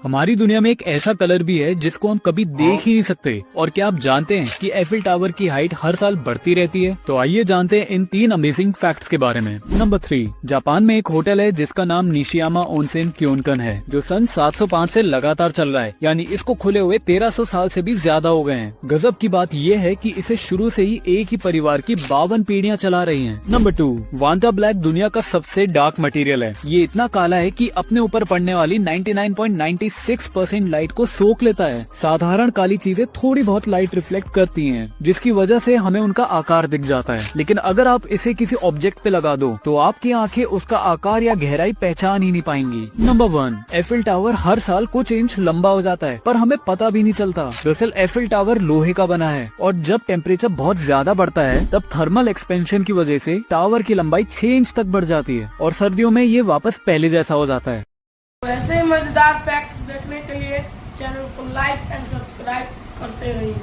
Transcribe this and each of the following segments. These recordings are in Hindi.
हमारी दुनिया में एक ऐसा कलर भी है जिसको हम कभी देख ही नहीं सकते। और क्या आप जानते हैं कि एफिल टावर की हाइट हर साल बढ़ती रहती है? तो आइए जानते हैं इन 3 अमेजिंग फैक्ट्स के बारे में। नंबर 3, जापान में एक होटल है जिसका नाम निशियामा ओनसेन क्योनकन है, जो सन 705 से लगातार चल रहा है, यानी इसको खुले हुए 1300 साल से भी ज्यादा हो गए हैं। गजब की बात यह है कि इसे शुरू से ही एक ही परिवार की 52 पीढ़ियां चला रही हैं। नंबर 2, वांटा ब्लैक दुनिया का सबसे डार्क मटेरियल है। ये इतना काला है कि अपने ऊपर पड़ने वाली 99.96% लाइट को सोख लेता है। साधारण काली चीजें थोड़ी बहुत लाइट रिफ्लेक्ट करती हैं, जिसकी वजह से हमें उनका आकार दिख जाता है, लेकिन अगर आप इसे किसी ऑब्जेक्ट पे लगा दो तो आपकी आंखें उसका आकार या गहराई पहचान ही नहीं पाएंगी। नंबर 1, एफिल टावर हर साल कुछ इंच लंबा हो जाता है, पर हमें पता भी नहीं चलता। दरअसल एफिल टावर लोहे का बना है और जब टेम्परेचर बहुत ज्यादा बढ़ता है तब थर्मल एक्सपेंशन की वजह से टावर की लंबाई 6 इंच तक बढ़ जाती है और सर्दियों में ये वापस पहले जैसा हो जाता है। ऐसे ही मजेदार फैक्ट्स देखने के लिए चैनल को लाइक एंड सब्सक्राइब करते रहिए।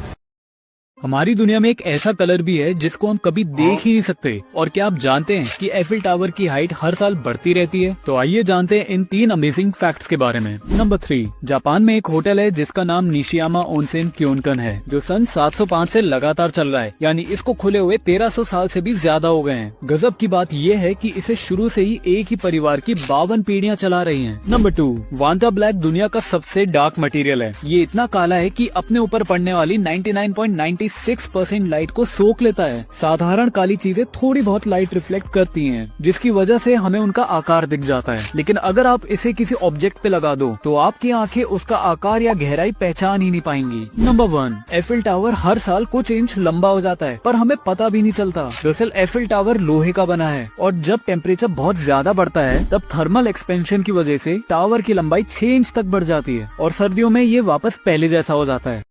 हमारी दुनिया में एक ऐसा कलर भी है जिसको हम कभी देख ही नहीं सकते। और क्या आप जानते हैं कि एफिल टावर की हाइट हर साल बढ़ती रहती है? तो आइए जानते हैं इन 3 अमेजिंग फैक्ट्स के बारे में। नंबर 3, जापान में एक होटल है जिसका नाम निशियामा ओनसेन क्योनकन है, जो सन 705 से लगातार चल रहा है, यानी इसको खुले हुए 1300 साल से भी ज्यादा हो गए हैं। गजब की बात यह है कि इसे शुरू से ही एक ही परिवार की 52 पीढ़ियां चला रही है। नंबर 2, वांटा ब्लैक दुनिया का सबसे डार्क मटेरियल है। ये इतना काला है कि अपने ऊपर पड़ने वाली 99.96% लाइट को सोख लेता है। साधारण काली चीजें थोड़ी बहुत लाइट रिफ्लेक्ट करती हैं, जिसकी वजह से हमें उनका आकार दिख जाता है, लेकिन अगर आप इसे किसी ऑब्जेक्ट पे लगा दो तो आपकी आंखें उसका आकार या गहराई पहचान ही नहीं पाएंगी। नंबर 1, एफिल टावर हर साल कुछ इंच लंबा हो जाता है, पर हमें पता भी नहीं चलता। दरअसल एफिल टावर लोहे का बना है और जब टेम्परेचर बहुत ज्यादा बढ़ता है तब थर्मल एक्सपेंशन की वजह से टावर की लंबाई 6 इंच तक बढ़ जाती है और सर्दियों में ये वापस पहले जैसा हो जाता है।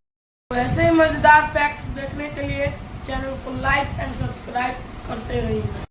ऐसे ही मजेदार फैक्ट्स देखने के लिए चैनल को लाइक एंड सब्सक्राइब करते रहिए।